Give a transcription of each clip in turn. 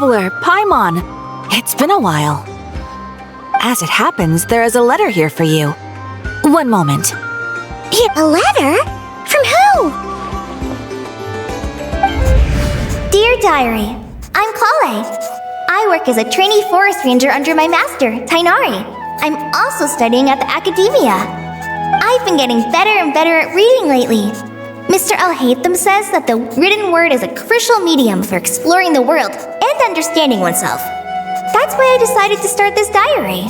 Traveler, Paimon. It's been a while. As it happens, there is a letter here for you. One moment. A letter? From who? Dear Diary, I'm Kale. I work as a trainee forest ranger under my master, Tainari. I'm also studying at the academia. I've been getting better and better at reading lately. Mr. Al-Haytham says that the written word is a crucial medium for exploring the world and understanding oneself. That's why I decided to start this diary.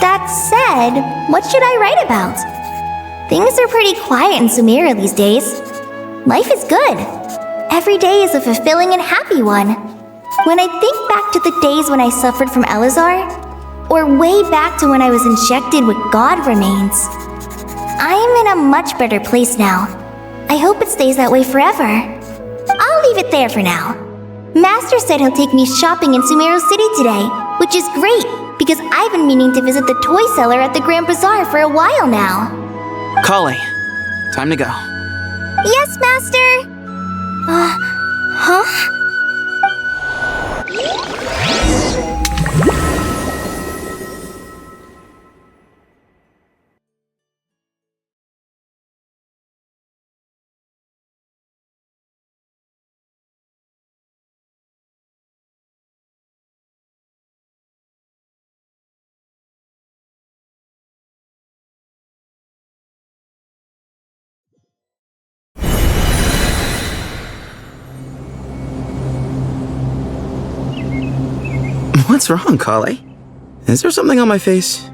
That said, what should I write about? Things are pretty quiet in Sumeria these days. Life is good. Every day is a fulfilling and happy one. When I think back to the days when I suffered from Elazar, or way back to when I was injected with God remains, I am in a much better place now. I hope it stays that way forever. I'll leave it there for now. Master said he'll take me shopping in Sumeru City today, which is great because I've been meaning to visit the toy seller at the Grand Bazaar for a while now. Kale, time to go. Yes, Master! Huh? What's wrong, Kale? Is there something on my face?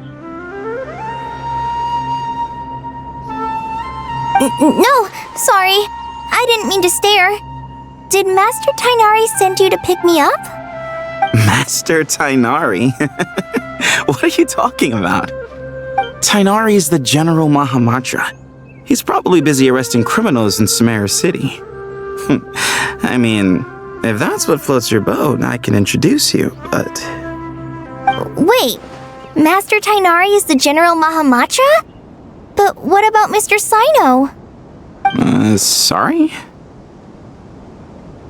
No, sorry. I didn't mean to stare. Did Master Tainari send you to pick me up? Master Tainari? What are you talking about? Tainari is the General Mahamatra. He's probably busy arresting criminals in Sumeru City. I mean, if that's what floats your boat, I can introduce you, but... Wait, Master Tainari is the General Mahamatra? But what about Mr. Sino? Sorry?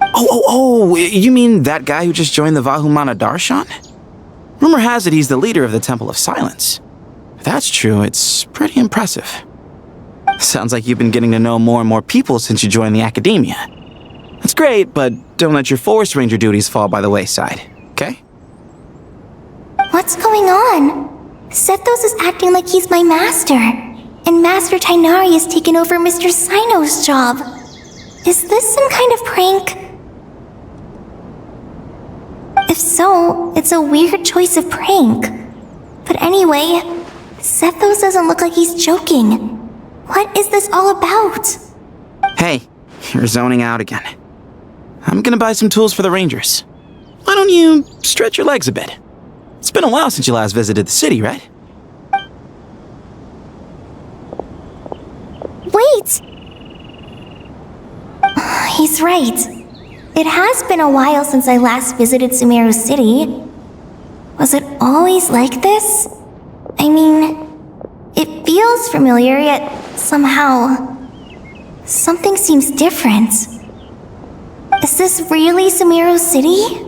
Oh, you mean that guy who just joined the Vahumana Darshan? Rumor has it he's the leader of the Temple of Silence. If that's true, it's pretty impressive. Sounds like you've been getting to know more and more people since you joined the academia. That's great, but don't let your forest ranger duties fall by the wayside, okay? What's going on? Sethos is acting like he's my master, and Master Tainari has taken over Mr. Sino's job. Is this some kind of prank? If so, it's a weird choice of prank. But anyway, Sethos doesn't look like he's joking. What is this all about? Hey, you're zoning out again. I'm gonna buy some tools for the Rangers. Why don't you stretch your legs a bit? It's been a while since you last visited the city, right? Wait! He's right. It has been a while since I last visited Sumeru City. Was it always like this? I mean, it feels familiar, yet somehow... something seems different. Is this really Sumeru City?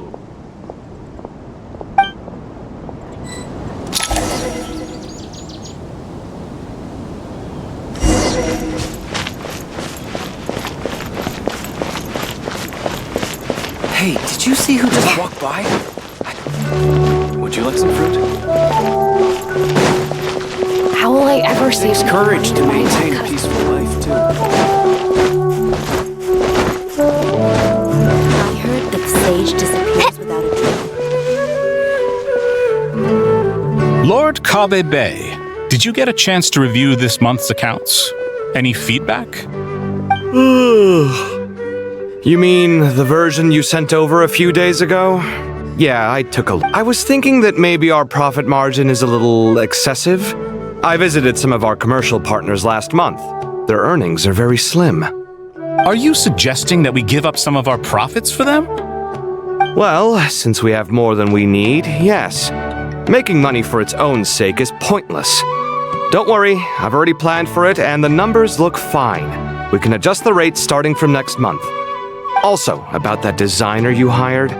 Hey, did you see who just walked by? Would you like some fruit? How will I ever save Courage to maintain a peaceful life, too. I heard that sage disappears without a trail. Lord Kabe Bay, did you get a chance to review this month's accounts? Any feedback? You mean the version you sent over a few days ago? Yeah, I took a look. I was thinking that maybe our profit margin is a little excessive. I visited some of our commercial partners last month. Their earnings are very slim. Are you suggesting that we give up some of our profits for them? Well, since we have more than we need, yes. Making money for its own sake is pointless. Don't worry, I've already planned for it and the numbers look fine. We can adjust the rates starting from next month. Also, about that designer you hired,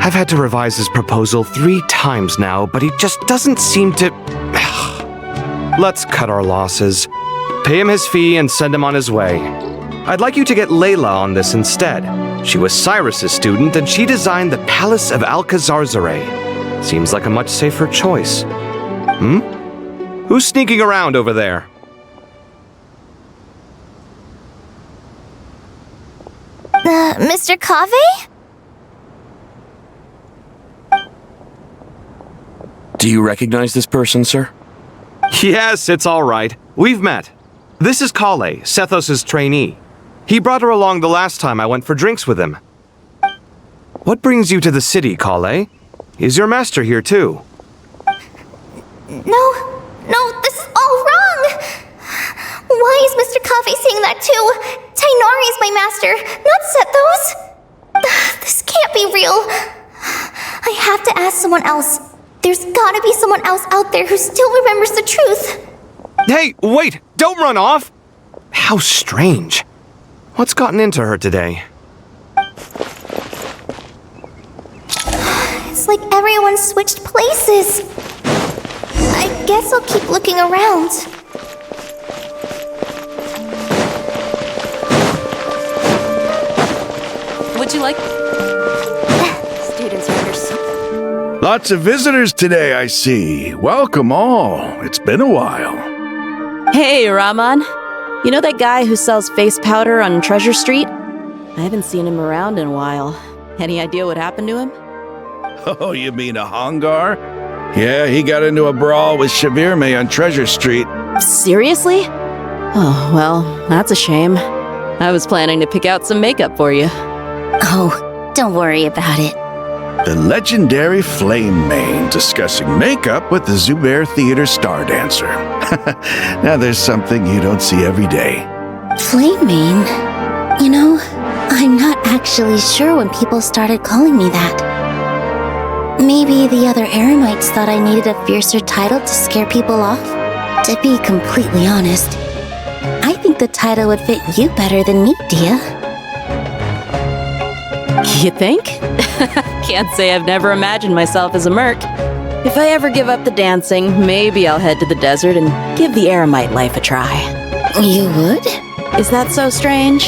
I've had to revise his proposal 3 times now, but he just doesn't seem to... Let's cut our losses. Pay him his fee and send him on his way. I'd like you to get Layla on this instead. She was Cyrus's student, and she designed the Palace of Alcazarzare. Seems like a much safer choice. Who's sneaking around over there? Mr. Cave? Do you recognize this person, sir? Yes, it's all right. We've met. This is Kale, Sethos' trainee. He brought her along the last time I went for drinks with him. What brings you to the city, Kale? Is your master here too? No, this is all wrong! Why is Mr. Cave saying that too? Tainari is my master, not Sethos! This can't be real. I have to ask someone else. There's gotta be someone else out there who still remembers the truth. Hey, wait! Don't run off! How strange. What's gotten into her today? It's like everyone switched places. I guess I'll keep looking around. Would you like... Students are under so... Lots of visitors today, I see. Welcome all. It's been a while. Hey, Rahman. You know that guy who sells face powder on Treasure Street? I haven't seen him around in a while. Any idea what happened to him? Oh, you mean a Hongar? Yeah, he got into a brawl with Shavirme on Treasure Street. Seriously? Oh, well, that's a shame. I was planning to pick out some makeup for you. Oh, don't worry about it. The legendary Flame Mane discussing makeup with the Zubair Theater star dancer. Now there's something you don't see every day. Flame Mane? You know, I'm not actually sure when people started calling me that. Maybe the other Eremites thought I needed a fiercer title to scare people off? To be completely honest, I think the title would fit you better than me, Dia. You think? Can't say I've never imagined myself as a merc. If I ever give up the dancing, maybe I'll head to the desert and give the Eremite life a try. You would? Is that so strange?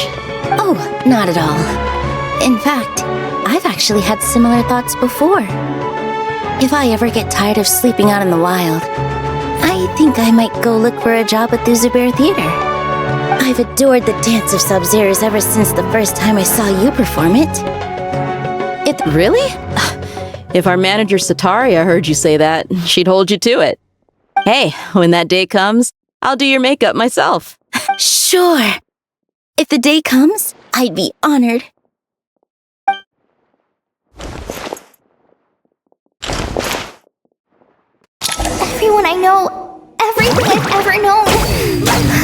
Oh, not at all. In fact, I've actually had similar thoughts before. If I ever get tired of sleeping out in the wild, I think I might go look for a job at the Zubair Theater. I've adored the dance of Sub-Zeros ever since the first time I saw you perform it. Really? If our manager Sataria heard you say that, she'd hold you to it. Hey, when that day comes, I'll do your makeup myself. Sure. If the day comes, I'd be honored. Everyone I know, everything I've ever known.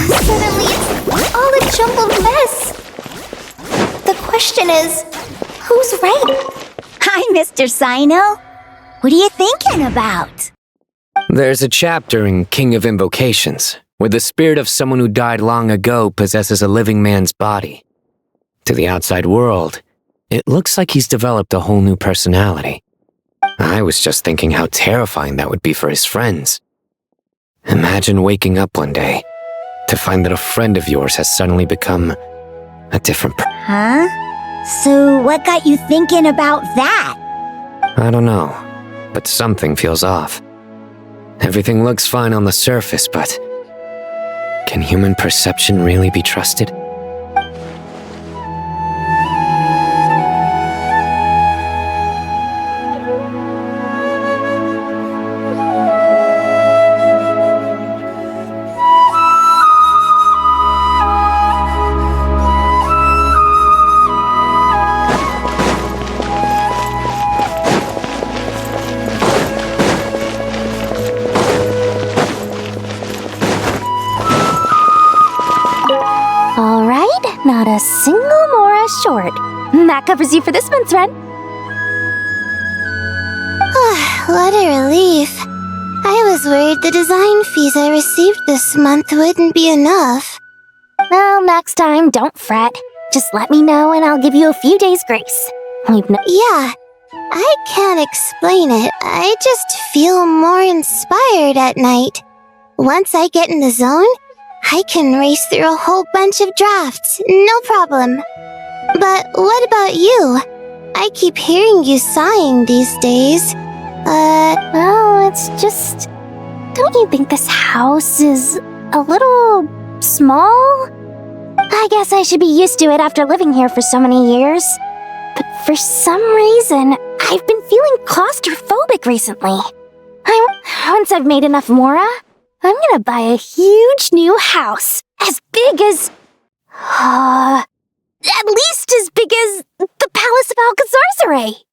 Suddenly it's all a jumbled mess. The question is, who's right? Hi, Mr. Sino. What are you thinking about? There's a chapter in King of Invocations where the spirit of someone who died long ago possesses a living man's body. To the outside world, it looks like he's developed a whole new personality. I was just thinking how terrifying that would be for his friends. Imagine waking up one day to find that a friend of yours has suddenly become a different person. Huh? So what got you thinking about that? I don't know, but something feels off. Everything looks fine on the surface, but can human perception really be trusted? Not a single mora short. That covers you for this month's rent. What a relief. I was worried the design fees I received this month wouldn't be enough. Well, next time, don't fret. Just let me know and I'll give you a few days grace. Yeah, I can't explain it. I just feel more inspired at night. Once I get in the zone, I can race through a whole bunch of drafts, no problem. But what about you? I keep hearing you sighing these days. Well, it's just... Don't you think this house is a little small? I guess I should be used to it after living here for so many years. But for some reason, I've been feeling claustrophobic recently. Once I've made enough Mora, I'm gonna buy a huge new house. As big as... at least as big as the Palace of Alcazarzaray.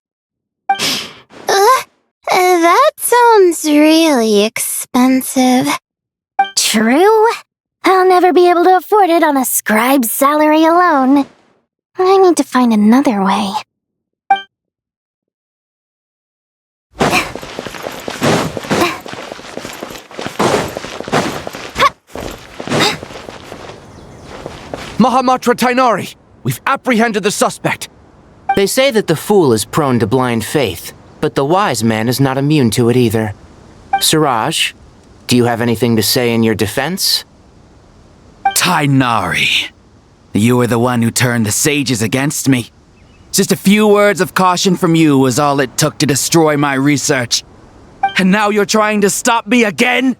That sounds really expensive. True. I'll never be able to afford it on a scribe's salary alone. I need to find another way. Mahamatra Tainari! We've apprehended the suspect! They say that the fool is prone to blind faith, but the wise man is not immune to it either. Suraj, do you have anything to say in your defense? Tainari, you were the one who turned the sages against me. Just a few words of caution from you was all it took to destroy my research. And now you're trying to stop me again?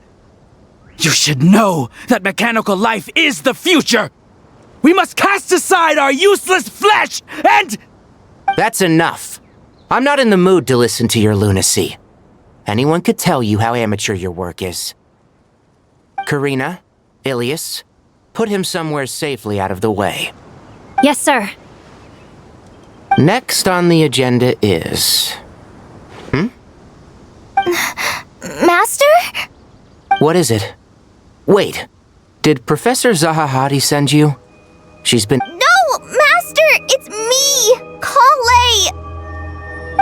You should know that mechanical life is the future! We must cast aside our useless flesh and... That's enough. I'm not in the mood to listen to your lunacy. Anyone could tell you how amateur your work is. Karina, Ilias, put him somewhere safely out of the way. Yes, sir. Next on the agenda is... Master? What is it? Wait, did Professor Zahahati send you? She's been... No, Master! It's me! Kale!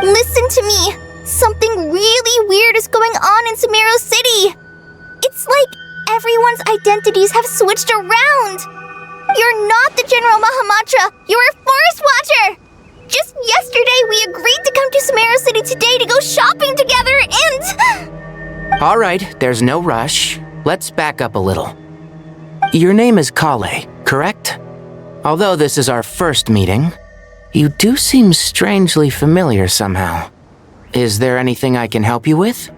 Listen to me. Something really weird is going on in Sumeru City. It's like everyone's identities have switched around. You're not the General Mahamatra. You're a Forest Watcher. Just yesterday, we agreed to come to Sumeru City today to go shopping together and... All right, there's no rush. Let's back up a little. Your name is Kale, correct? Although this is our first meeting, you do seem strangely familiar somehow. Is there anything I can help you with?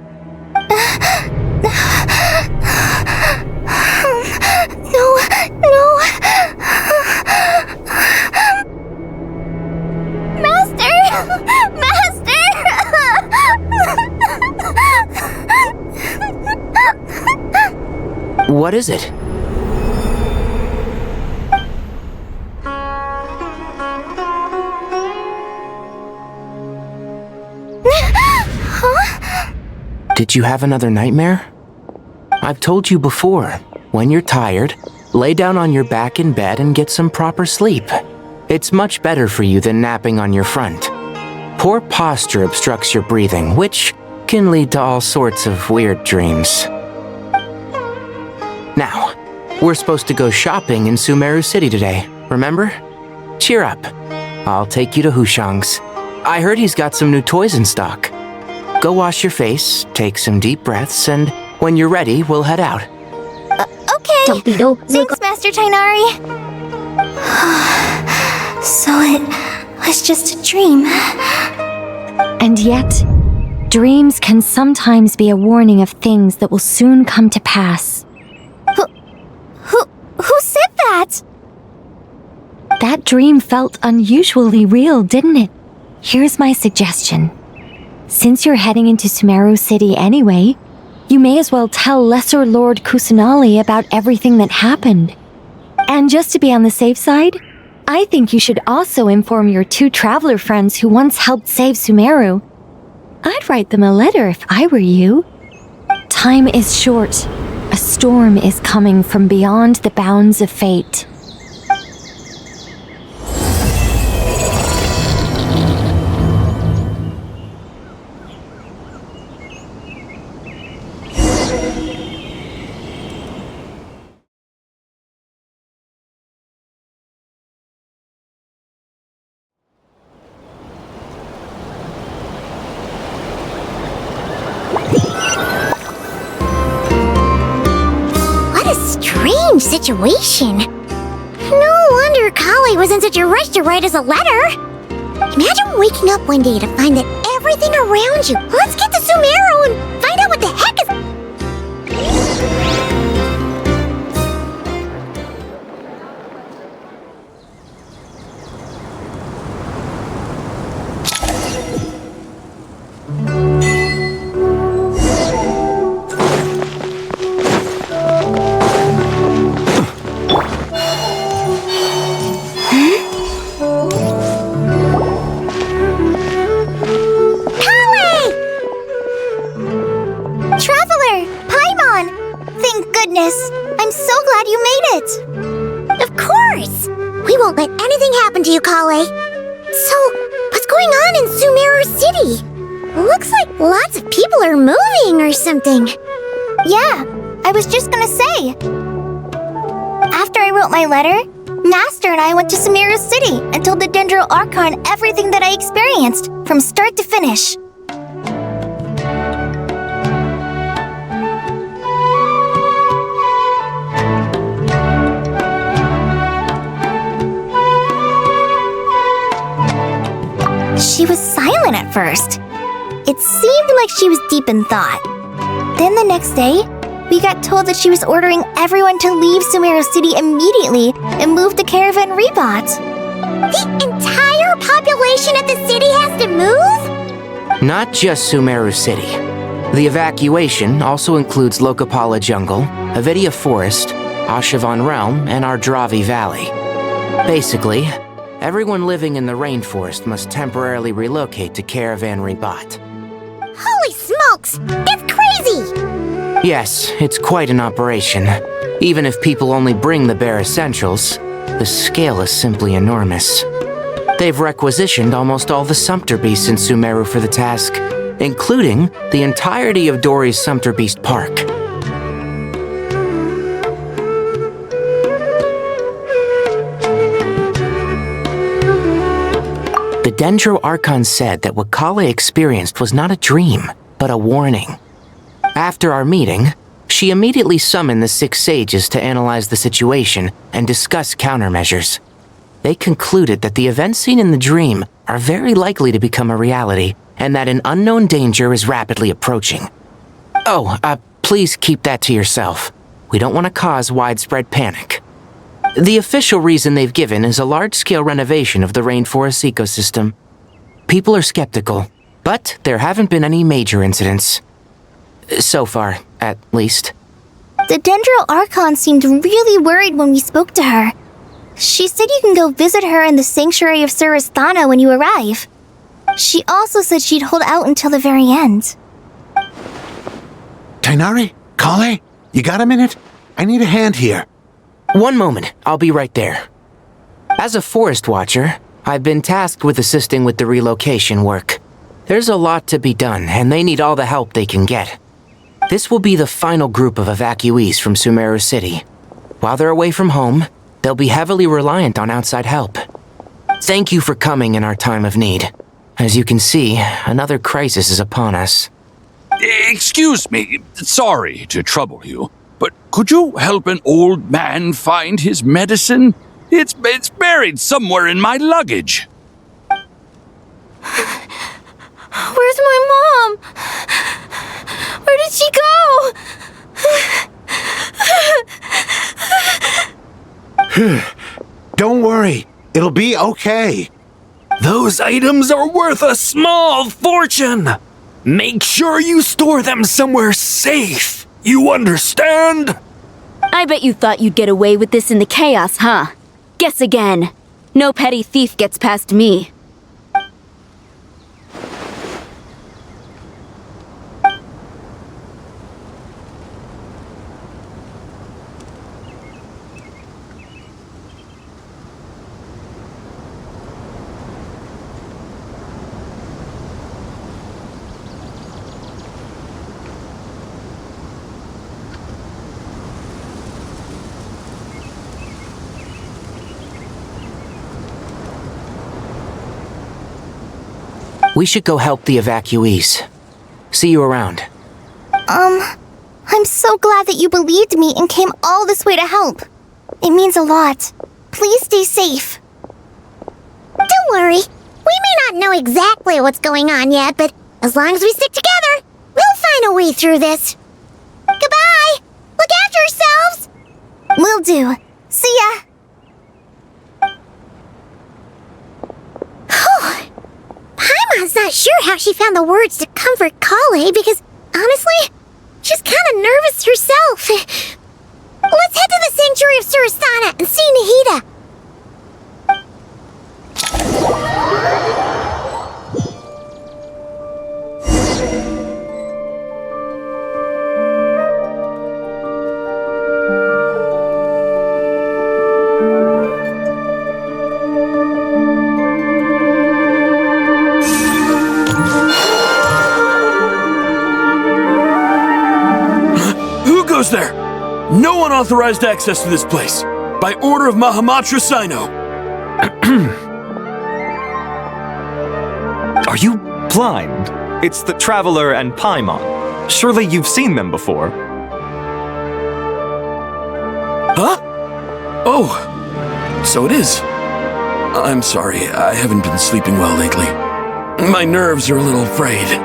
No. Master! What is it? Did you have another nightmare? I've told you before, when you're tired, lay down on your back in bed and get some proper sleep. It's much better for you than napping on your front. Poor posture obstructs your breathing, which can lead to all sorts of weird dreams. Now, we're supposed to go shopping in Sumeru City today, remember? Cheer up. I'll take you to Hushang's. I heard he's got some new toys in stock. Go wash your face, take some deep breaths, and when you're ready, we'll head out. Okay. Thanks, Master Tainari. So it was just a dream. And yet, dreams can sometimes be a warning of things that will soon come to pass. Who said that? That dream felt unusually real, didn't it? Here's my suggestion. Since you're heading into Sumeru City anyway, you may as well tell Lesser Lord Kusanali about everything that happened. And just to be on the safe side, I think you should also inform your 2 traveler friends who once helped save Sumeru. I'd write them a letter if I were you. Time is short. A storm is coming from beyond the bounds of fate. strange situation. No wonder Kale was in such a rush to write us a letter. Imagine waking up one day to find that everything around you. Let's get to Sumeru and find out what the heck is... I'm so glad you made it! Of course! We won't let anything happen to you, Kale. So, what's going on in Sumeru City? Looks like lots of people are moving or something. Yeah, I was just gonna say. After I wrote my letter, Master and I went to Sumeru City and told the Dendro Archon everything that I experienced, from start to finish. She was silent at first. It seemed like she was deep in thought. Then the next day, we got told that she was ordering everyone to leave Sumeru City immediately and move to Caravan Rebot. The entire population of the city has to move? Not just Sumeru City. The evacuation also includes Lokapala Jungle, Avidia Forest, Ashavan Realm, and Ardravi Valley. Basically, everyone living in the rainforest must temporarily relocate to Caravan Rebot. Holy smokes! That's crazy! Yes, it's quite an operation. Even if people only bring the bare essentials, the scale is simply enormous. They've requisitioned almost all the Sumpter Beasts in Sumeru for the task, including the entirety of Dory's Sumpter Beast Park. The Dendro Archon said that what Kale experienced was not a dream, but a warning. After our meeting, she immediately summoned the 6 sages to analyze the situation and discuss countermeasures. They concluded that the events seen in the dream are very likely to become a reality, and that an unknown danger is rapidly approaching. Oh, please keep that to yourself. We don't want to cause widespread panic. The official reason they've given is a large-scale renovation of the rainforest ecosystem. People are skeptical, but there haven't been any major incidents. So far, at least. The Dendro Archon seemed really worried when we spoke to her. She said you can go visit her in the Sanctuary of Surasthana when you arrive. She also said she'd hold out until the very end. Tighnari? Kale? You got a minute? I need a hand here. One moment, I'll be right there. As a forest watcher, I've been tasked with assisting with the relocation work. There's a lot to be done, and they need all the help they can get. This will be the final group of evacuees from Sumeru City. While they're away from home, they'll be heavily reliant on outside help. Thank you for coming in our time of need. As you can see, another crisis is upon us. Excuse me, sorry to trouble you, but could you help an old man find his medicine? It's buried somewhere in my luggage. Where's my mom? Where did she go? Don't worry, it'll be okay. Those items are worth a small fortune. Make sure you store them somewhere safe. You understand? I bet you thought you'd get away with this in the chaos, huh? Guess again. No petty thief gets past me. We should go help the evacuees. See you around. I'm so glad that you believed me and came all this way to help. It means a lot. Please stay safe. Don't worry. We may not know exactly what's going on yet, but as long as we stick together, we'll find a way through this. Goodbye! Look after yourselves! Will do. See ya! Paimon's not sure how she found the words to comfort Kale because, honestly, she's kind of nervous herself. Let's head to the Sanctuary of Surasana and see Nahida. Who's there? No unauthorized access to this place. By order of Mahamatra Sino. Are you blind? It's the Traveler and Paimon. Surely you've seen them before. Huh? Oh, so it is. I'm sorry, I haven't been sleeping well lately. My nerves are a little frayed.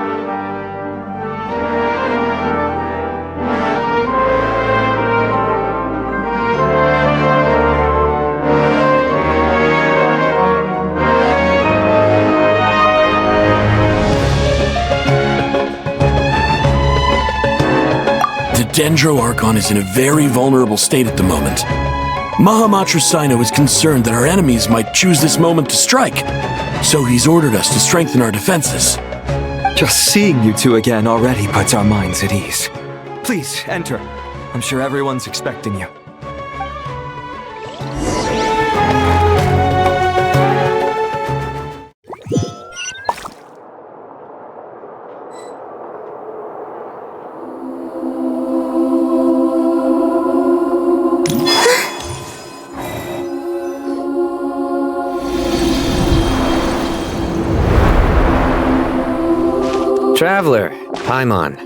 Dendro Archon is in a very vulnerable state at the moment. Mahamatra Sino is concerned that our enemies might choose this moment to strike, so he's ordered us to strengthen our defenses. Just seeing you two again already puts our minds at ease. Please, enter. I'm sure everyone's expecting you. Traveler, Paimon,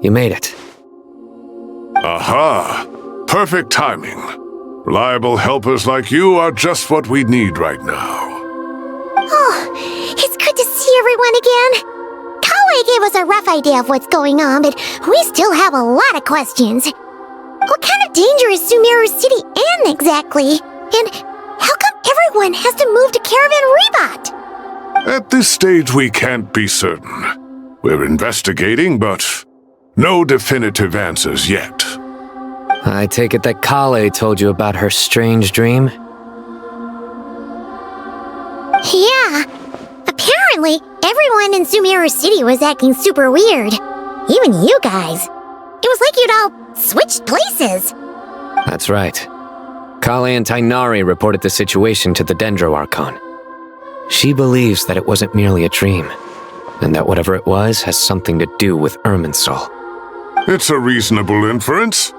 you made it. Aha! Perfect timing. Reliable helpers like you are just what we need right now. Oh, it's good to see everyone again. Kale gave us a rough idea of what's going on, but we still have a lot of questions. What kind of danger is Sumeru City in exactly? And how come everyone has to move to Caravan Rebat? At this stage, we can't be certain. We're investigating, but no definitive answers yet. I take it that Kale told you about her strange dream? Yeah. Apparently, everyone in Sumeru City was acting super weird. Even you guys. It was like you'd all switched places. That's right. Kale and Tainari reported the situation to the Dendro Archon. She believes that it wasn't merely a dream, and that whatever it was has something to do with Irminsul. It's a reasonable inference.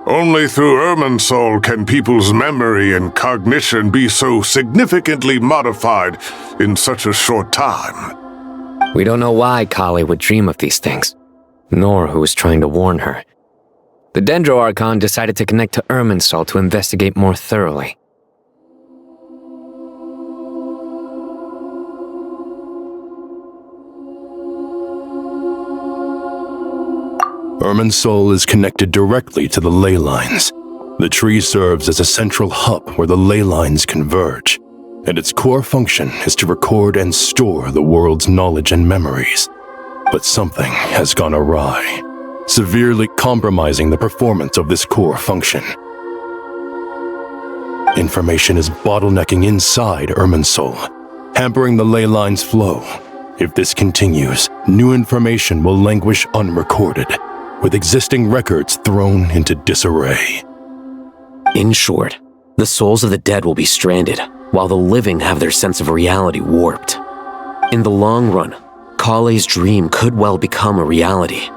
Only through Irminsul can people's memory and cognition be so significantly modified in such a short time. We don't know why Kale would dream of these things, nor who was trying to warn her. The Dendro Archon decided to connect to Irminsul to investigate more thoroughly. Irminsul is connected directly to the ley lines. The tree serves as a central hub where the ley lines converge, and its core function is to record and store the world's knowledge and memories. But something has gone awry, severely compromising the performance of this core function. Information is bottlenecking inside Irminsul, hampering the ley line's flow. If this continues, new information will languish unrecorded, with existing records thrown into disarray. In short, the souls of the dead will be stranded, while the living have their sense of reality warped. In the long run, Kale's dream could well become a reality.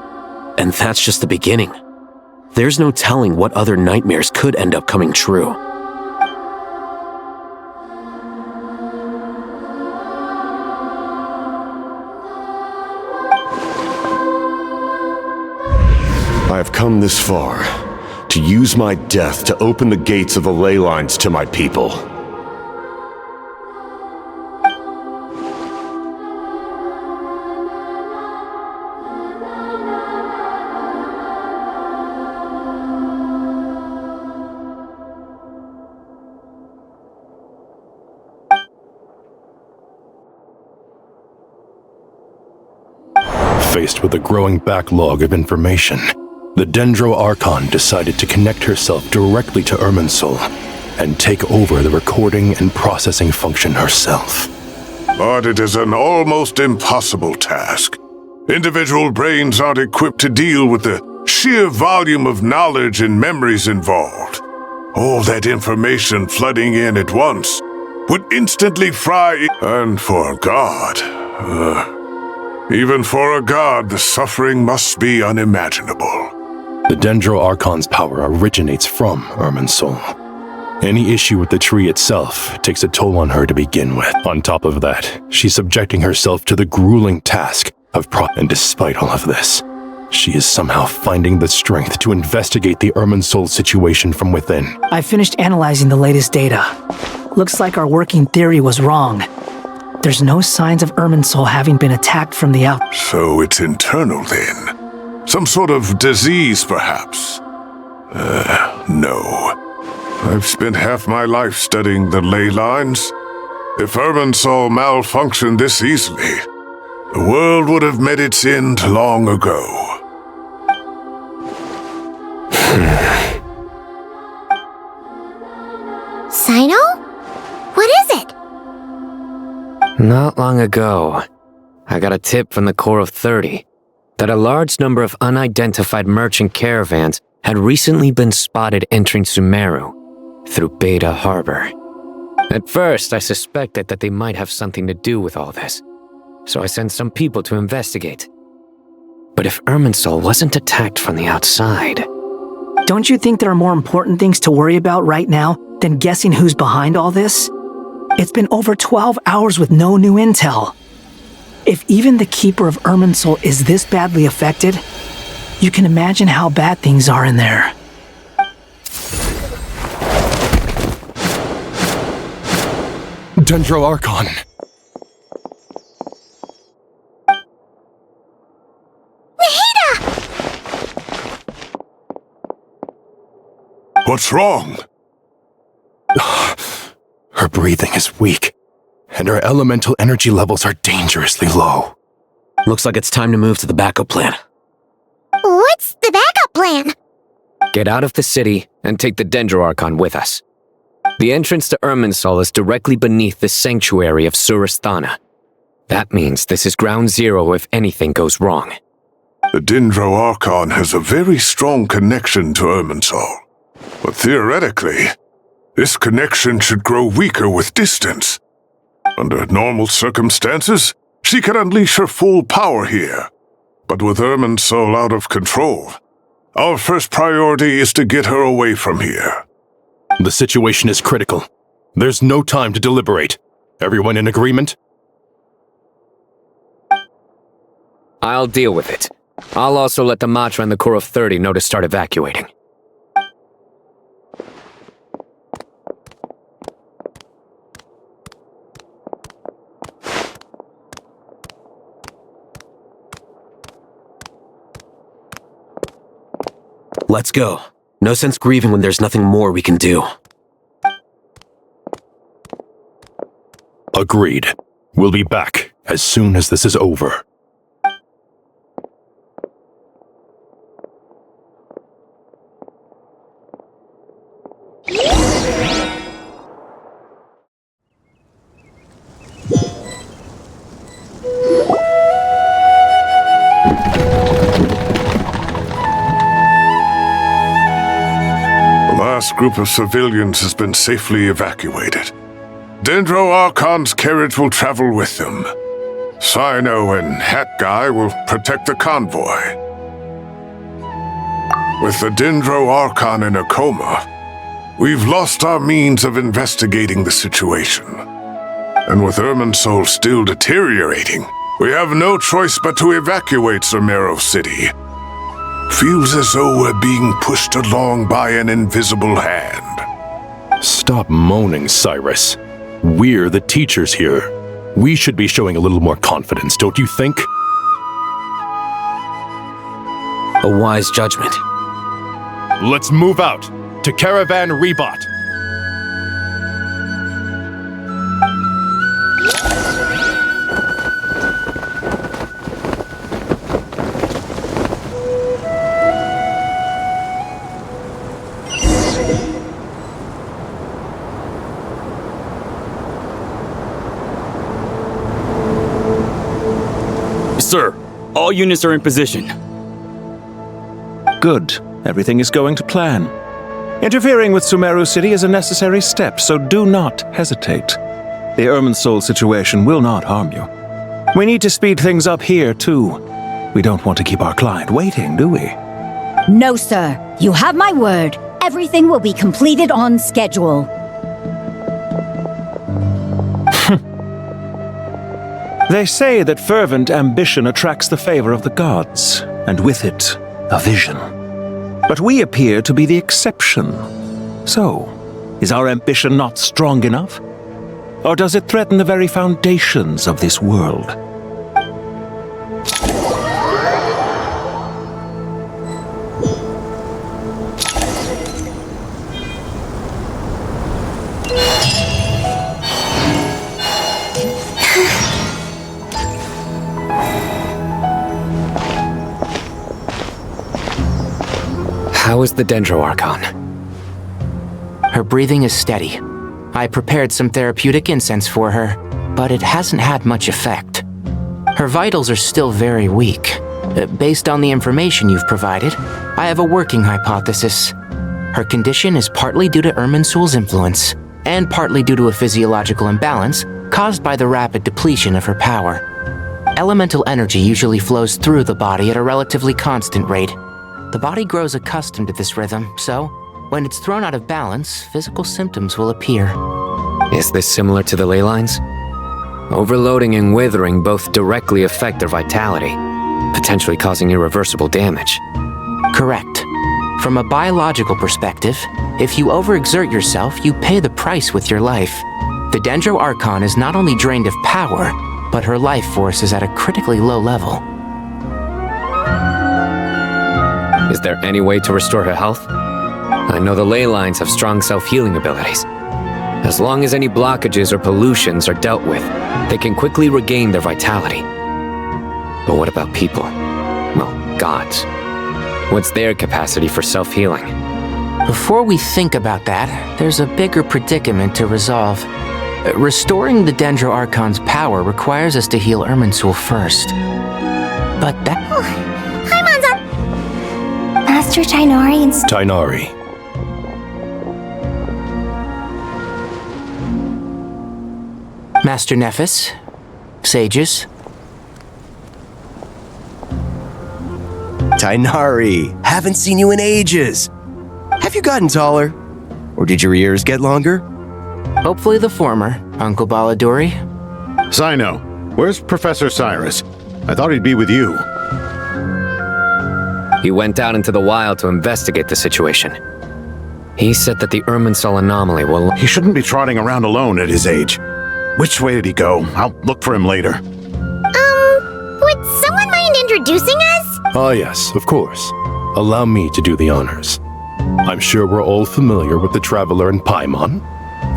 And that's just the beginning. There's no telling what other nightmares could end up coming true. I have come this far to use my death to open the gates of the ley lines to my people. Faced with a growing backlog of information, the Dendro Archon decided to connect herself directly to Irminsul and take over the recording and processing function herself. But it is an almost impossible task. Individual brains aren't equipped to deal with the sheer volume of knowledge and memories involved. All that information flooding in at once would instantly fry. And for a god, even for a god, the suffering must be unimaginable. The Dendro Archon's power originates from Irminsul. Any issue with the tree itself takes a toll on her to begin with. On top of that, she's subjecting herself to the grueling task of and despite all of this, she is somehow finding the strength to investigate the Irminsul situation from within. I finished analyzing the latest data. Looks like our working theory was wrong. There's no signs of Irminsul having been attacked from the out. So it's internal then? Some sort of disease, perhaps? No. I've spent half my life studying the ley lines. If Irminsul malfunctioned this easily, the world would have met its end long ago. Sino? What is it? Not long ago, I got a tip from the Corps of 30 that a large number of unidentified merchant caravans had recently been spotted entering Sumeru through Beta Harbor. At first, I suspected that they might have something to do with all this, so I sent some people to investigate. But if Irminsul wasn't attacked from the outside... Don't you think there are more important things to worry about right now than guessing who's behind all this? It's been over 12 hours with no new intel. If even the Keeper of Irminsul is this badly affected, you can imagine how bad things are in there. Dendro Archon. What's wrong? Her breathing is weak, and her elemental energy levels are dangerously low. Looks like it's time to move to the backup plan. What's the backup plan? Get out of the city and take the Dendro Archon with us. The entrance to Irminsul is directly beneath the sanctuary of Surasthana. That means this is ground zero if anything goes wrong. The Dendro Archon has a very strong connection to Irminsul. But theoretically, this connection should grow weaker with distance. Under normal circumstances, she could unleash her full power here. But with Irminsul out of control, our first priority is to get her away from here. The situation is critical. There's no time to deliberate. Everyone in agreement? I'll deal with it. I'll also let the Matra and the Corps of 30 know to start evacuating. Let's go. No sense grieving when there's nothing more we can do. Agreed. We'll be back as soon as this is over. The group of civilians has been safely evacuated. Dendro Archon's carriage will travel with them. Sino and Hat Guy will protect the convoy. With the Dendro Archon in a coma, we've lost our means of investigating the situation. And with Irminsul still deteriorating, we have no choice but to evacuate Sumeru City. Feels as though we're being pushed along by an invisible hand. Stop moaning, Cyrus. We're the teachers here. We should be showing a little more confidence, don't you think? A wise judgment. Let's move out to Caravan Rebot. Sir, all units are in position. Good. Everything is going to plan. Interfering with Sumeru City is a necessary step, so do not hesitate. The Irminsul situation will not harm you. We need to speed things up here, too. We don't want to keep our client waiting, do we? No, sir. You have my word. Everything will be completed on schedule. They say that fervent ambition attracts the favor of the gods, and with it, a vision. But we appear to be the exception. So, is our ambition not strong enough? Or does it threaten the very foundations of this world? How is the Dendroarchon? Her breathing is steady. I prepared some therapeutic incense for her, but it hasn't had much effect. Her vitals are still very weak. Based on the information you've provided, I have a working hypothesis. Her condition is partly due to Irminsul's influence, and partly due to a physiological imbalance caused by the rapid depletion of her power. Elemental energy usually flows through the body at a relatively constant rate. The body grows accustomed to this rhythm, so when it's thrown out of balance, physical symptoms will appear. Is this similar to the ley lines? Overloading and withering both directly affect their vitality, potentially causing irreversible damage. Correct. From a biological perspective, if you overexert yourself, you pay the price with your life. The Dendroarchon is not only drained of power, but her life force is at a critically low level. Is there any way to restore her health? I know the ley lines have strong self-healing abilities. As long as any blockages or pollutions are dealt with, they can quickly regain their vitality. But what about people? Well, gods. What's their capacity for self-healing? Before we think about that, there's a bigger predicament to resolve. Restoring the Dendroarchon's power requires us to heal Irminsul first. But that... Hi, Monza! Master Tighnari and... Tighnari. Master Nephis, sages. Tighnari, haven't seen you in ages. Have you gotten taller? Or did your ears get longer? Hopefully the former, Uncle Baladuri. Sino, where's Professor Cyrus? I thought he'd be with you. He went out into the wild to investigate the situation. He said that the Irminsul anomaly will... He shouldn't be trotting around alone at his age. Which way did he go? I'll look for him later. Would someone mind introducing us? Ah, yes, of course. Allow me to do the honors. I'm sure we're all familiar with the Traveler and Paimon.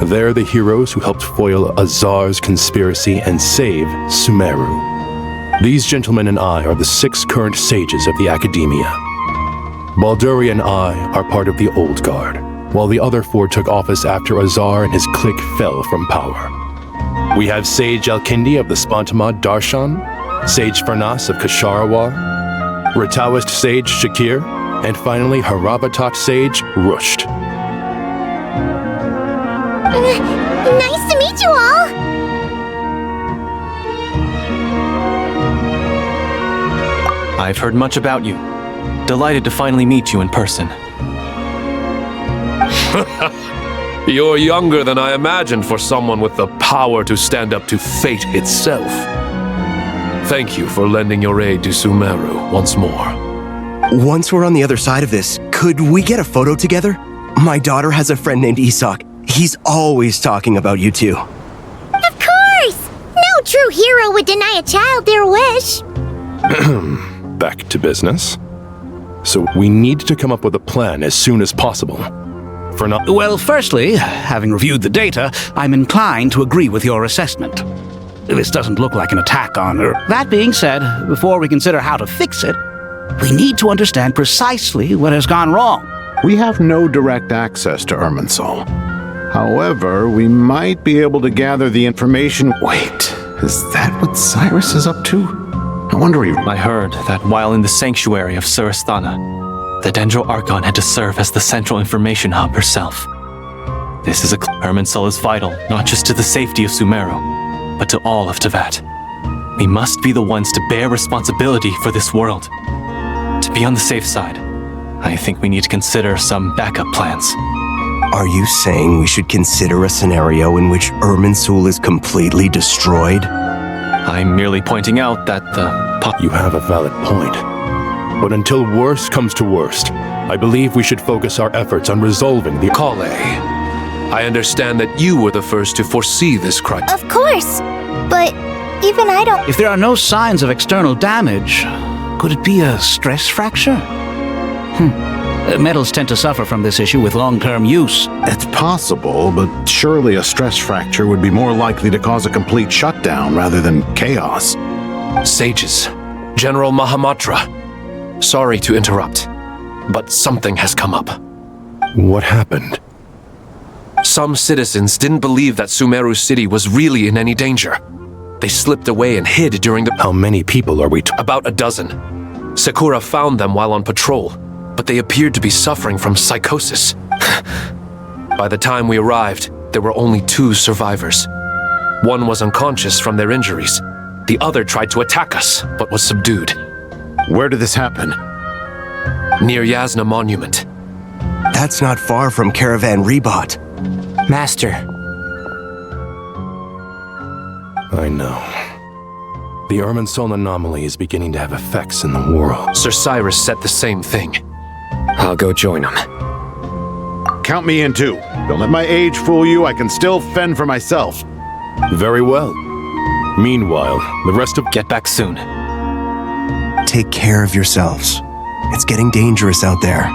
They're the heroes who helped foil Azar's conspiracy and save Sumeru. These gentlemen and I are the 6 current sages of the Academia. Balduri and I are part of the Old Guard, while the other 4 took office after Azar and his clique fell from power. We have Sage Alkindi of the Spontamad Darshan, Sage Farnas of Kasharawar, Rataoist Sage Shakir, and finally Harabatot Sage Rusht. Nice to meet you all! I've heard much about you. Delighted to finally meet you in person. You're younger than I imagined for someone with the power to stand up to fate itself. Thank you for lending your aid to Sumeru once more. Once we're on the other side of this, could we get a photo together? My daughter has a friend named Isak. He's always talking about you two. Of course! No true hero would deny a child their wish. Back to business. So we need to come up with a plan as soon as possible. For now. Well, firstly, having reviewed the data, I'm inclined to agree with your assessment. This doesn't look like an attack on her. That being said, before we consider how to fix it, we need to understand precisely what has gone wrong. We have no direct access to Irminsul. However, we might be able to gather the information. Wait, is that what Cyrus is up to? I wonder I heard that while in the sanctuary of Surasthana, the Dendro Archon had to serve as the central information hub herself. This is Irminsul is vital, not just to the safety of Sumeru, but to all of Teyvat. We must be the ones to bear responsibility for this world. To be on the safe side, I think we need to consider some backup plans. Are you saying we should consider a scenario in which Irminsul is completely destroyed? I'm merely pointing out that You have a valid point. But until worst comes to worst, I believe we should focus our efforts on resolving the... Kale, I understand that you were the first to foresee this crisis. Of course, but even I don't... If there are no signs of external damage, could it be a stress fracture? Metals tend to suffer from this issue with long-term use. It's possible, but surely a stress fracture would be more likely to cause a complete shutdown rather than chaos. Sages, General Mahamatra, sorry to interrupt, but something has come up. What happened? Some citizens didn't believe that Sumeru City was really in any danger. They slipped away and hid during the... How many people are we About a dozen. Sakura found them while on patrol, but they appeared to be suffering from psychosis. By the time we arrived, there were only 2 survivors. One was unconscious from their injuries. The other tried to attack us, but was subdued. Where did this happen? Near Yasna Monument. That's not far from Caravan Rebot. Master. I know. The Irminsul anomaly is beginning to have effects in the world. Sir Cyrus said the same thing. I'll go join him. Count me in too. Don't let my age fool you. I can still fend for myself. Very well. Meanwhile, the rest of... Get back soon. Take care of yourselves. It's getting dangerous out there.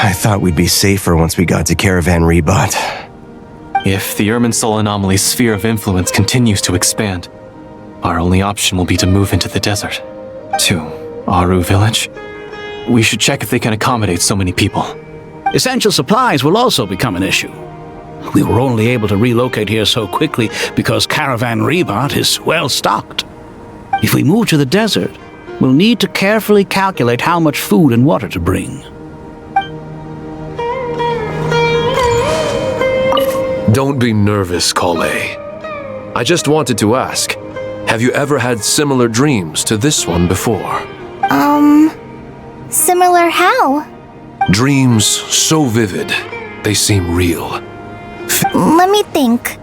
I thought we'd be safer once we got to Caravan Rebot. If the Irminsul anomaly's sphere of influence continues to expand, our only option will be to move into the desert. To Aru village. We should check if they can accommodate so many people. Essential supplies will also become an issue. We were only able to relocate here so quickly because Caravan Rebot is well stocked. If we move to the desert, we'll need to carefully calculate how much food and water to bring. Don't be nervous, Kale. I just wanted to ask, have you ever had similar dreams to this one before? Similar how? Dreams so vivid, they seem real. Let me think.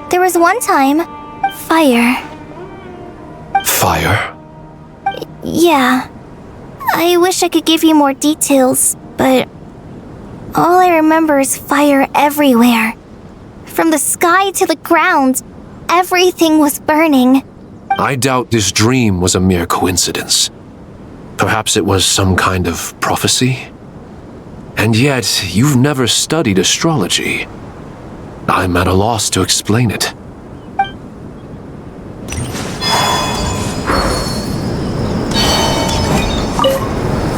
There was one time, fire. Fire? Yeah. I wish I could give you more details, but all I remember is fire everywhere. From the sky to the ground, everything was burning. I doubt this dream was a mere coincidence. Perhaps it was some kind of prophecy? And yet, you've never studied astrology. I'm at a loss to explain it.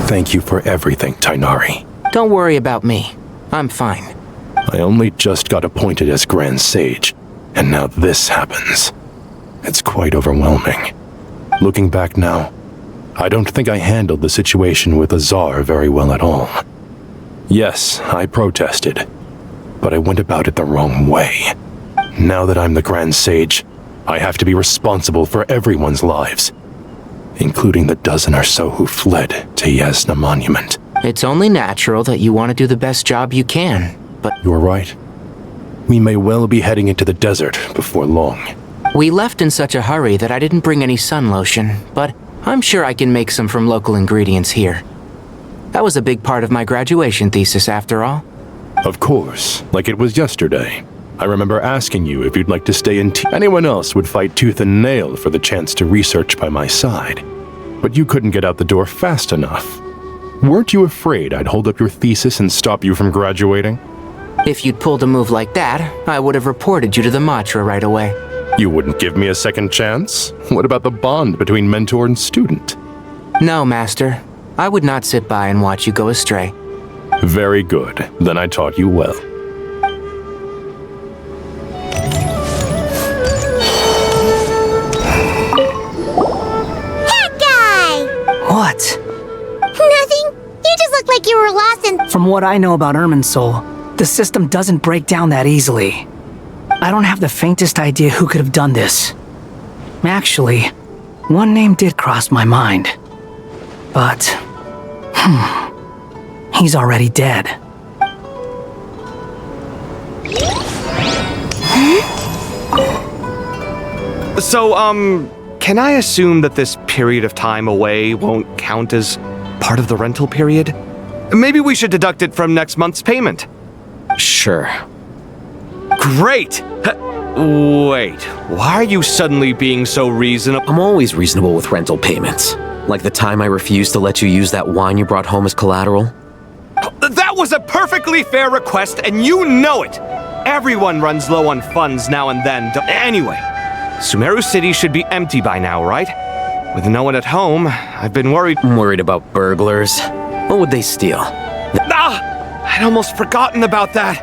Thank you for everything, Tainari. Don't worry about me. I'm fine. I only just got appointed as Grand Sage, and now this happens. It's quite overwhelming. Looking back now, I don't think I handled the situation with Azar very well at all. Yes, I protested, but I went about it the wrong way. Now that I'm the Grand Sage, I have to be responsible for everyone's lives, including the dozen or so who fled to Yasna Monument. It's only natural that you want to do the best job you can, but... You're right. We may well be heading into the desert before long. We left in such a hurry that I didn't bring any sun lotion, but I'm sure I can make some from local ingredients here. That was a big part of my graduation thesis, after all. Of course, like it was yesterday. I remember asking you if you'd like to stay in anyone else would fight tooth and nail for the chance to research by my side. But you couldn't get out the door fast enough. Weren't you afraid I'd hold up your thesis and stop you from graduating? If you'd pulled a move like that, I would have reported you to the Matra right away. You wouldn't give me a second chance? What about the bond between mentor and student? No, Master. I would not sit by and watch you go astray. Very good. Then I taught you well. That guy! What? Nothing. You just look like you were lost in... From what I know about Irminsul, the system doesn't break down that easily. I don't have the faintest idea who could have done this. Actually, one name did cross my mind. But... he's already dead. So, can I assume that this period of time away won't count as part of the rental period? Maybe we should deduct it from next month's payment. Sure. Great! Wait, why are you suddenly being so reasonable? I'm always reasonable with rental payments. Like the time I refused to let you use that wine you brought home as collateral. That was a perfectly fair request, and you know it! Everyone runs low on funds now and then. Anyway, Sumeru City should be empty by now, right? With no one at home, I've been worried... I'm worried about burglars. What would they steal? I'd almost forgotten about that.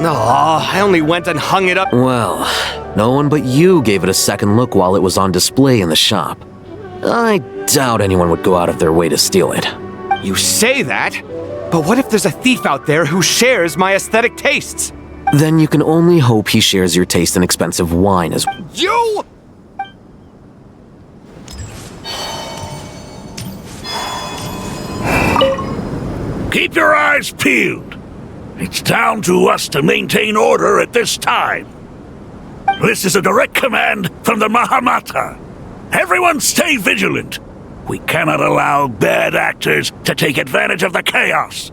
I only went and hung it up. Well, no one but you gave it a second look while it was on display in the shop. I doubt anyone would go out of their way to steal it. You say that? But what if there's a thief out there who shares my aesthetic tastes? Then you can only hope he shares your taste in expensive wine as well. You! Keep your eyes peeled. It's down to us to maintain order at this time. This is a direct command from the Mahamata. Everyone stay vigilant. We cannot allow bad actors to take advantage of the chaos.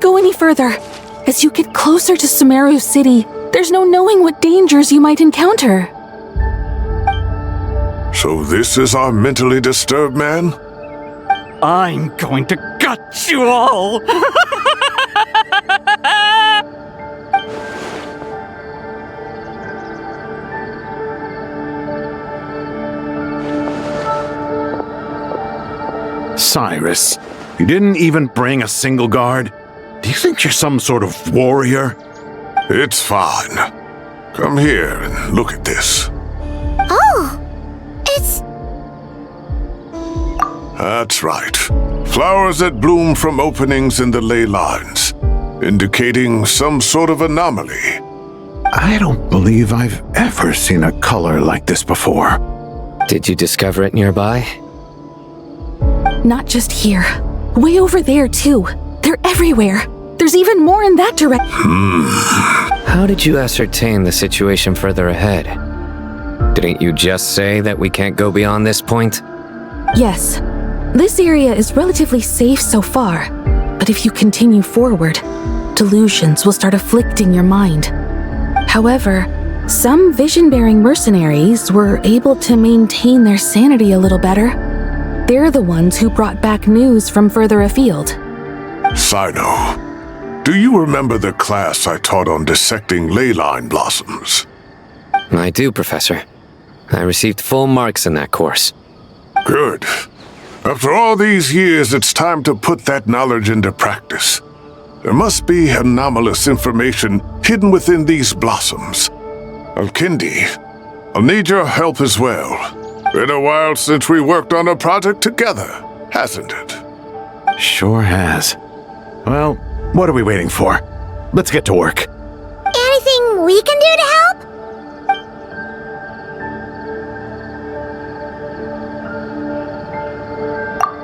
Go any further. As you get closer to Sumeru City, there's no knowing what dangers you might encounter. So this is our mentally disturbed man? I'm going to gut you all! Cyrus, you didn't even bring a single guard? Do you think you're some sort of warrior? It's fine. Come here and look at this. Oh, it's... That's right. Flowers that bloom from openings in the ley lines, indicating some sort of anomaly. I don't believe I've ever seen a color like this before. Did you discover it nearby? Not just here. Way over there, too. They're everywhere. There's even more in that direction. How did you ascertain the situation further ahead? Didn't you just say that we can't go beyond this point? Yes. This area is relatively safe so far. But if you continue forward, delusions will start afflicting your mind. However, some vision-bearing mercenaries were able to maintain their sanity a little better. They're the ones who brought back news from further afield. Sino, do you remember the class I taught on dissecting ley line blossoms? I do, Professor. I received full marks in that course. Good. After all these years, it's time to put that knowledge into practice. There must be anomalous information hidden within these blossoms. Alkindi, I'll need your help as well. Been a while since we worked on a project together, hasn't it? Sure has. Well, what are we waiting for? Let's get to work. Anything we can do to help?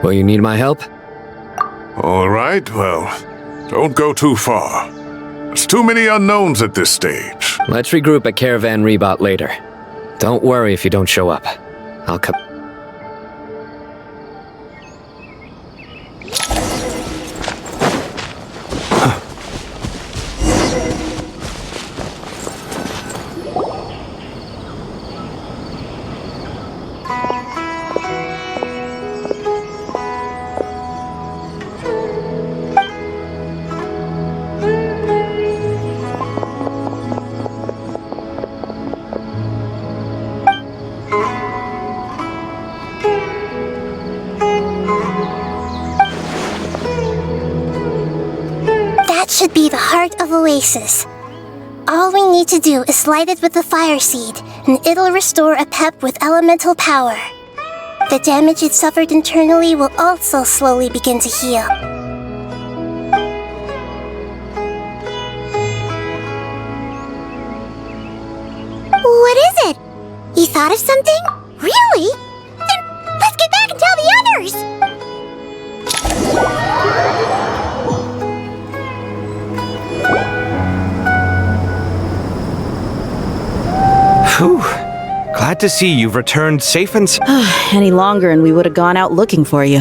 Will you need my help? All right, well, don't go too far. There's too many unknowns at this stage. Let's regroup at Caravan Rebot later. Don't worry if you don't show up. I'll come. Should be the heart of Oasis. All we need to do is light it with the fire seed, and it'll restore a pep with elemental power. The damage it suffered internally will also slowly begin to heal. What is it? You thought of something? Really? Then let's get back and tell the others! Whew. Glad to see you've returned safe and Any longer and we would have gone out looking for you.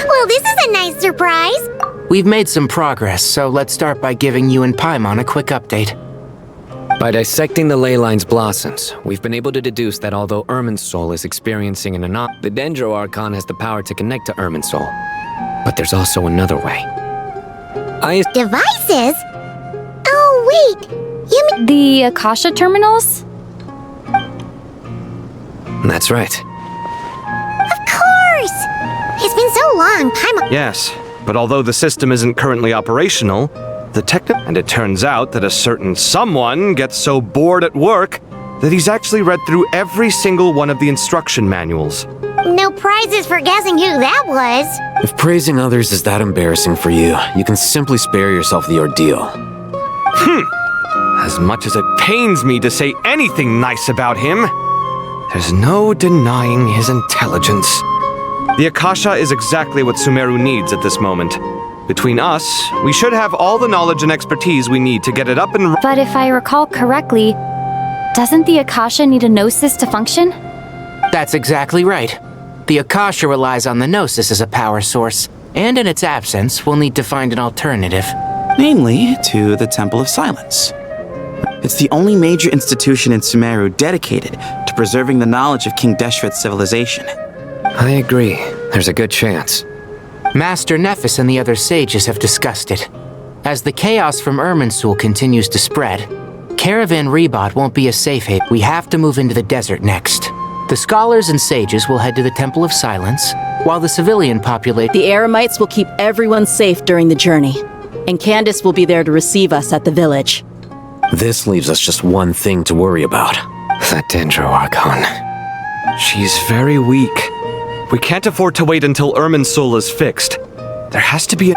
Well, this is a nice surprise. We've made some progress, so let's start by giving you and Paimon a quick update. By dissecting the ley line's blossoms, we've been able to deduce that although Irminsul is experiencing an anomaly, the Dendro Archon has the power to connect to Irminsul. But there's also another way. Devices? Oh, wait. You mean the Akasha terminals? That's right. Of course! It's been so long, Paimon. Yes, but although the system isn't currently operational, and it turns out that a certain someone gets so bored at work that he's actually read through every single one of the instruction manuals. No prizes for guessing who that was. If praising others is that embarrassing for you, you can simply spare yourself the ordeal. As much as it pains me to say anything nice about him, there's no denying his intelligence. The Akasha is exactly what Sumeru needs at this moment. Between us, we should have all the knowledge and expertise we need to get it up and... But if I recall correctly, doesn't the Akasha need a Gnosis to function? That's exactly right. The Akasha relies on the Gnosis as a power source, and in its absence, we'll need to find an alternative. Namely, to the Temple of Silence. It's the only major institution in Sumeru dedicated to preserving the knowledge of King Deshret's civilization. I agree. There's a good chance. Master Nephis and the other sages have discussed it. As the chaos from Irminsul continues to spread, Caravan Rebot won't be a safe haven. We have to move into the desert next. The scholars and sages will head to the Temple of Silence, while the civilian population... The Eremites will keep everyone safe during the journey, and Candace will be there to receive us at the village. This leaves us just one thing to worry about. That Dendro Archon. She's very weak. We can't afford to wait until Irminsul is fixed. There has to be a...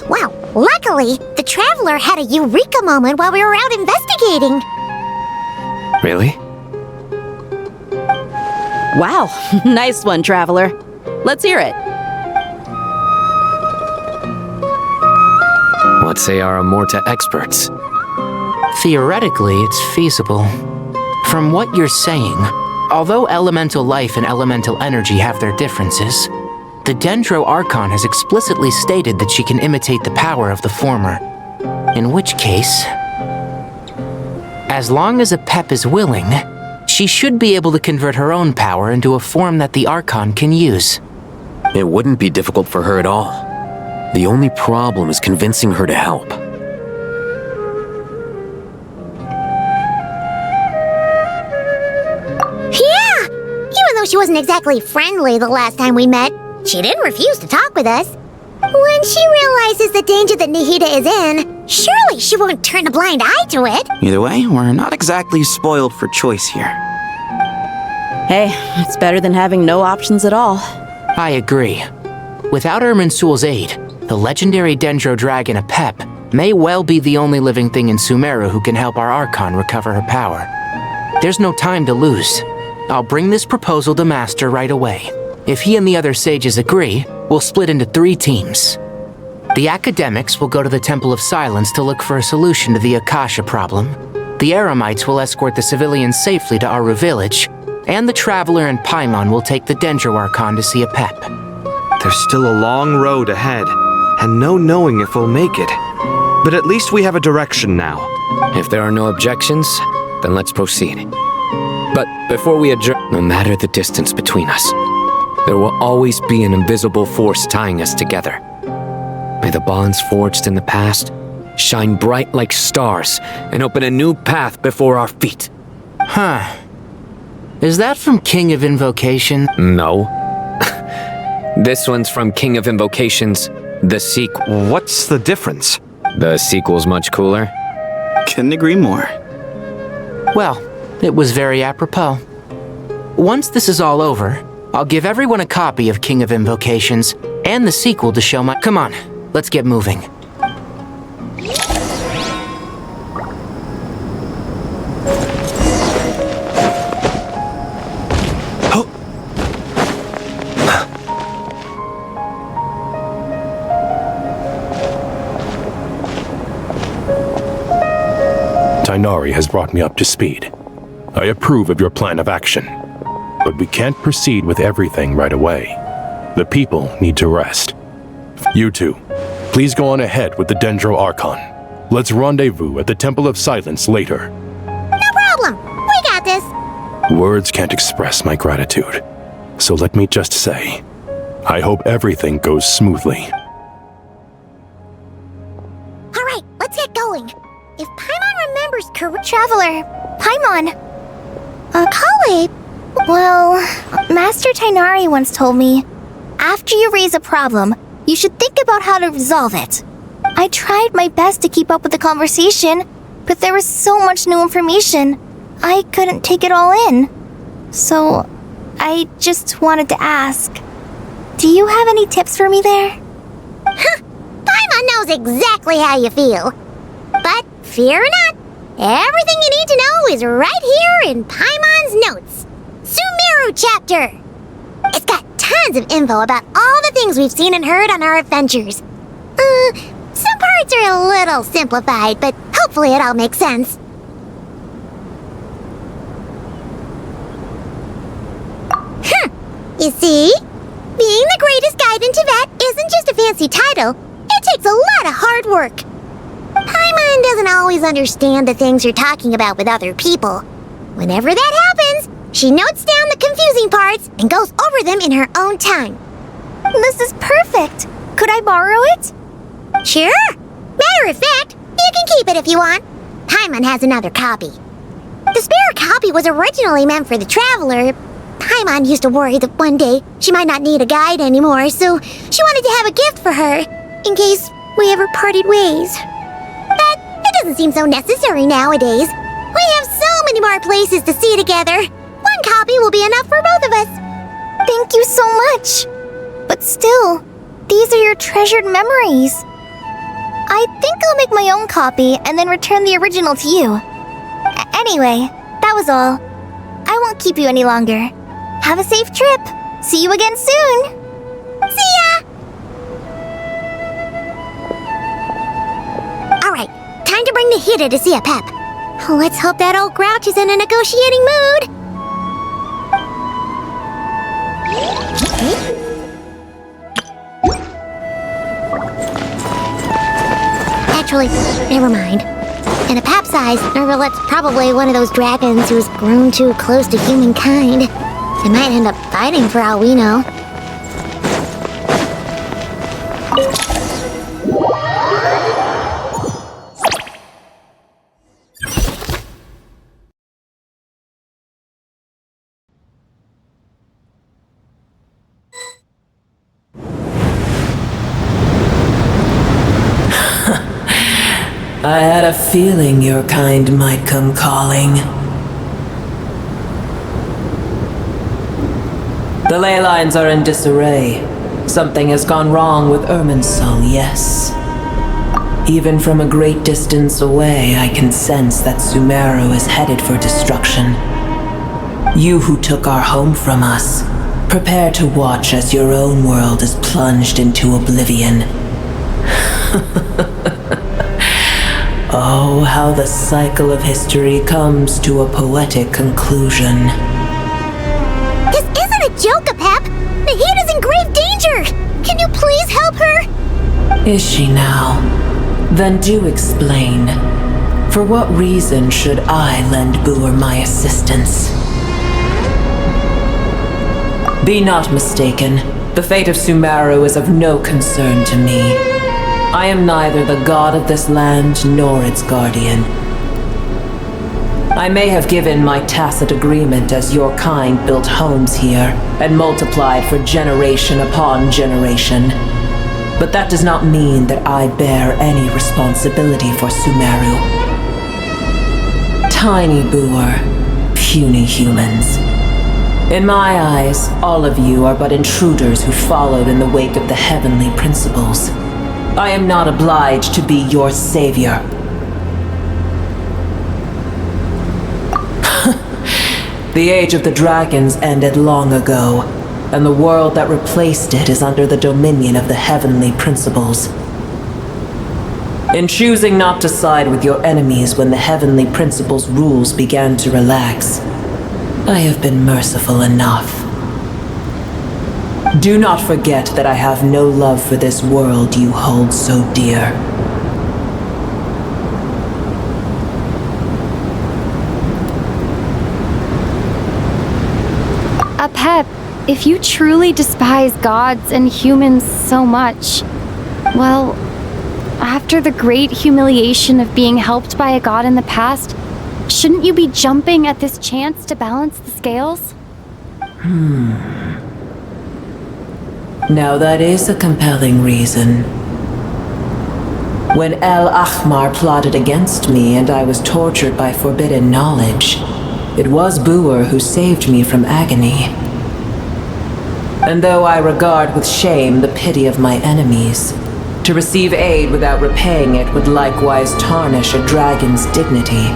Wow, luckily, the Traveler had a eureka moment while we were out investigating. Really? Wow, nice one, Traveler. Let's hear it. What say our Amorta experts? Theoretically, it's feasible. From what you're saying, although elemental life and elemental energy have their differences, the Dendro Archon has explicitly stated that she can imitate the power of the former. In which case, as long as a Pep is willing, she should be able to convert her own power into a form that the Archon can use. It wouldn't be difficult for her at all. The only problem is convincing her to help. Yeah! Even though she wasn't exactly friendly the last time we met, she didn't refuse to talk with us. When she realizes the danger that Nahida is in, surely she won't turn a blind eye to it. Either way, we're not exactly spoiled for choice here. Hey, it's better than having no options at all. I agree. Without Irminsul's aid, the legendary Dendro Dragon Apep may well be the only living thing in Sumeru who can help our Archon recover her power. There's no time to lose. I'll bring this proposal to Master right away. If he and the other sages agree, we'll split into 3 teams. The academics will go to the Temple of Silence to look for a solution to the Akasha problem. The Eremites will escort the civilians safely to Aru village, and the Traveler and Paimon will take the Dendro Archon to see Apep. There's still a long road ahead, and no knowing if we'll make it. But at least we have a direction now. If there are no objections, then let's proceed. But before we adjourn, no matter the distance between us, there will always be an invisible force tying us together. May the bonds forged in the past shine bright like stars and open a new path before our feet. Huh. Is that from King of Invocation? No. This one's from King of Invocations, the sequel. What's the difference? The sequel's much cooler. Couldn't agree more. Well, it was very apropos. Once this is all over, I'll give everyone a copy of King of Invocations and the sequel to show my— Come on, let's get moving. Tighnari has brought me up to speed. I approve of your plan of action. But we can't proceed with everything right away. The people need to rest. You two, please go on ahead with the Dendro Archon. Let's rendezvous at the Temple of Silence later. No problem. We got this. Words can't express my gratitude. So let me just say, I hope everything goes smoothly. All right, let's get going. If Paimon remembers correctly— Traveler, Paimon. Kale. Well, Master Tighnari once told me, after you raise a problem, you should think about how to resolve it. I tried my best to keep up with the conversation, but there was so much new information, I couldn't take it all in. So, I just wanted to ask, do you have any tips for me there? Huh, Paimon knows exactly how you feel. But fear not, everything you need to know is right here in Paimon's notes. Sumeru chapter! It's got tons of info about all the things we've seen and heard on our adventures. Some parts are a little simplified, but hopefully it all makes sense. You see? Being the greatest guide in Tibet isn't just a fancy title. It takes a lot of hard work. Paimon doesn't always understand the things you're talking about with other people. Whenever that happens, she notes down the confusing parts and goes over them in her own time. This is perfect. Could I borrow it? Sure. Matter of fact, you can keep it if you want. Paimon has another copy. The spare copy was originally meant for the Traveler. Paimon used to worry that one day she might not need a guide anymore, so she wanted to have a gift for her, in case we ever parted ways. But it doesn't seem so necessary nowadays. We have so many more places to see together. One copy will be enough for both of us. Thank you so much. But still, these are your treasured memories. I think I'll make my own copy and then return the original to you. Anyway, that was all. I won't keep you any longer. Have a safe trip. See you again soon. See ya! Alright, time to bring Nahida to see Apep. Let's hope that old grouch is in a negotiating mood. Actually, never mind. And a pap-sized Nervalet's probably one of those dragons who's grown too close to humankind. They might end up fighting for all we know. I had a feeling your kind might come calling. The ley lines are in disarray. Something has gone wrong with Irminsul, yes. Even from a great distance away, I can sense that Sumeru is headed for destruction. You who took our home from us, prepare to watch as your own world is plunged into oblivion. Oh, how the cycle of history comes to a poetic conclusion. This isn't a joke, Apep! Nahid is in grave danger! Can you please help her? Is she now? Then do explain. For what reason should I lend Boer my assistance? Be not mistaken. The fate of Sumeru is of no concern to me. I am neither the god of this land nor its guardian. I may have given my tacit agreement as your kind built homes here and multiplied for generation upon generation. But that does not mean that I bear any responsibility for Sumeru. Tiny Boer, puny humans. In my eyes, all of you are but intruders who followed in the wake of the heavenly principles. I am not obliged to be your savior. The age of the dragons ended long ago, and the world that replaced it is under the dominion of the heavenly principles. In choosing not to side with your enemies when the heavenly principles' rules began to relax, I have been merciful enough. Do not forget that I have no love for this world you hold so dear. Apep, if you truly despise gods and humans so much, well, after the great humiliation of being helped by a god in the past, shouldn't you be jumping at this chance to balance the scales? Now that is a compelling reason. When El Ahmar plotted against me and I was tortured by forbidden knowledge, it was Boer who saved me from agony. And though I regard with shame the pity of my enemies, to receive aid without repaying it would likewise tarnish a dragon's dignity.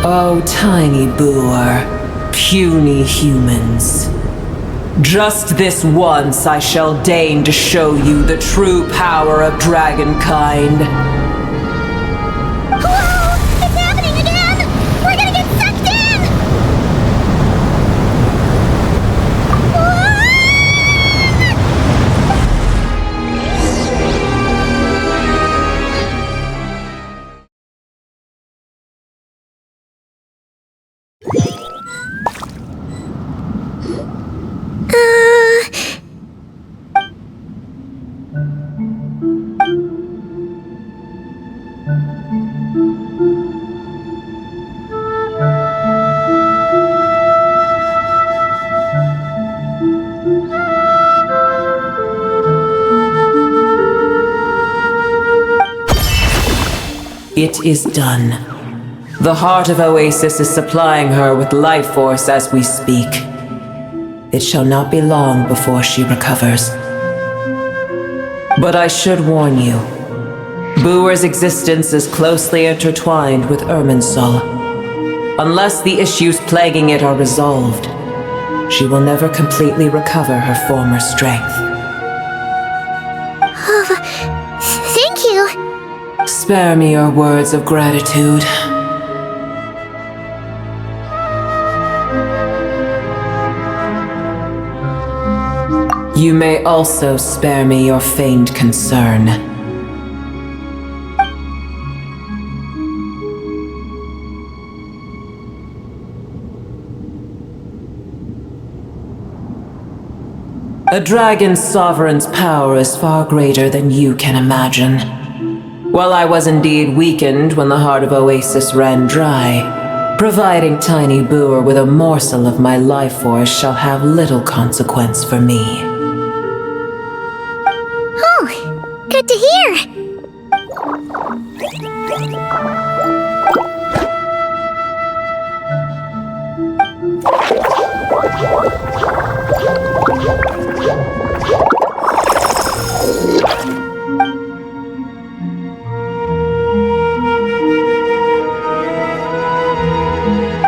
Oh, tiny Boer, puny humans. Just this once I shall deign to show you the true power of dragonkind. Whoa! It's happening again! We're gonna get sucked in! It is done. The heart of Oasis is supplying her with life force as we speak. It shall not be long before she recovers. But I should warn you, Boer's existence is closely intertwined with Irminsul. Unless the issues plaguing it are resolved, she will never completely recover her former strength. Thank you! Spare me your words of gratitude. You may also spare me your feigned concern. A dragon's sovereign's power is far greater than you can imagine. While I was indeed weakened when the heart of Oasis ran dry, providing Tiny Boer with a morsel of my life force shall have little consequence for me. Oh, good to hear!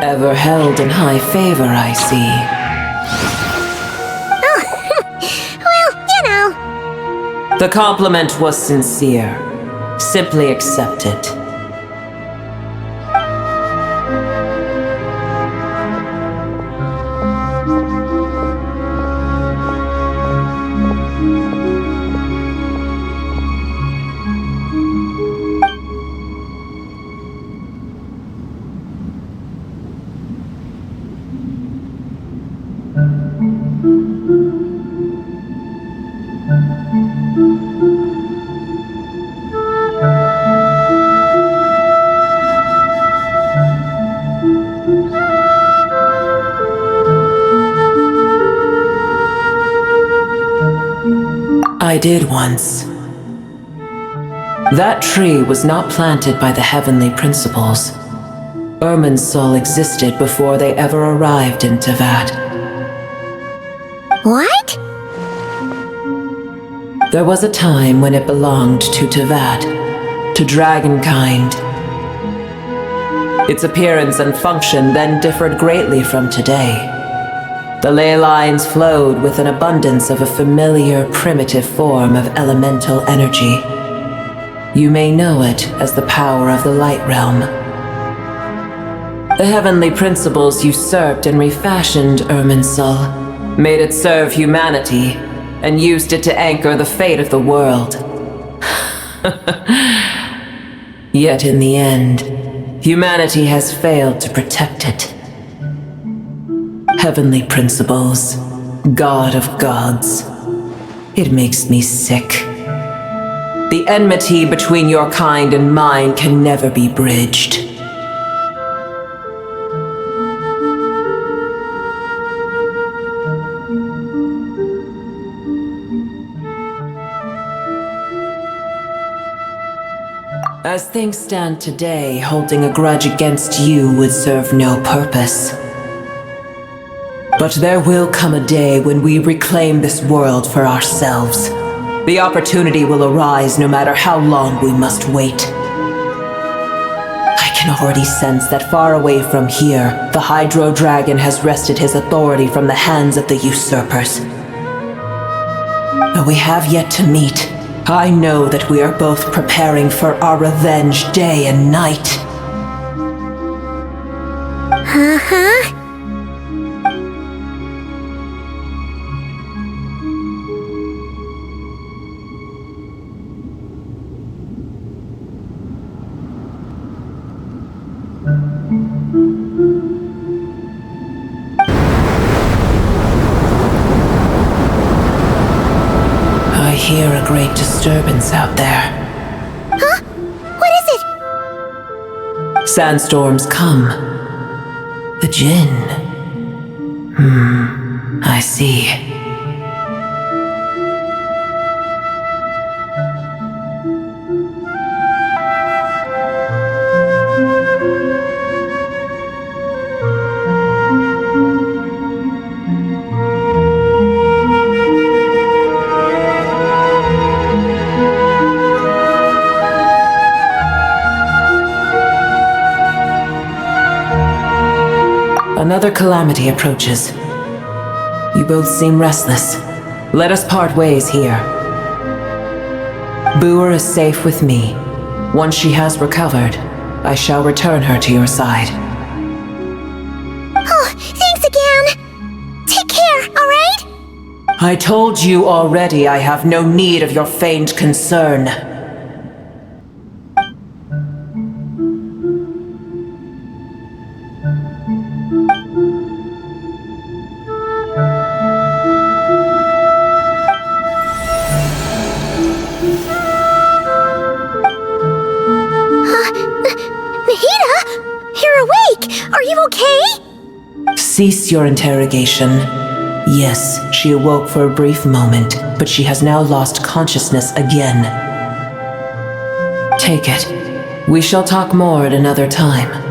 Ever held in high favor, I see. Oh, well, you know. The compliment was sincere. Simply accept it. I did once. That tree was not planted by the heavenly principles. Irminsul existed before they ever arrived in Tevat. What? There was a time when it belonged to Tevat, to dragonkind. Its appearance and function then differed greatly from today. The ley lines flowed with an abundance of a familiar, primitive form of elemental energy. You may know it as the power of the Light Realm. The heavenly principles usurped and refashioned Irminsul, made it serve humanity, and used it to anchor the fate of the world. Yet in the end, humanity has failed to protect it. Heavenly principles, God of gods. It makes me sick. The enmity between your kind and mine can never be bridged. As things stand today, holding a grudge against you would serve no purpose. But there will come a day when we reclaim this world for ourselves. The opportunity will arise no matter how long we must wait. I can already sense that far away from here, the Hydro Dragon has wrested his authority from the hands of the usurpers. Though we have yet to meet, I know that we are both preparing for our revenge day and night. Uh-huh. I hear a great disturbance out there. Huh? What is it? Sandstorms come. The Jinn. I see. Another calamity approaches. You both seem restless. Let us part ways here. Boer is safe with me. Once she has recovered, I shall return her to your side. Oh, thanks again. Take care, alright? I told you already I have no need of your feigned concern. Are you okay? Cease your interrogation. Yes, she awoke for a brief moment, but she has now lost consciousness again. Take it. We shall talk more at another time.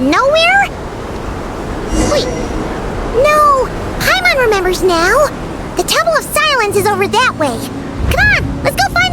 Nowhere? Wait. No. Paimon remembers now. The Temple of Silence is over that way. Come on, let's go find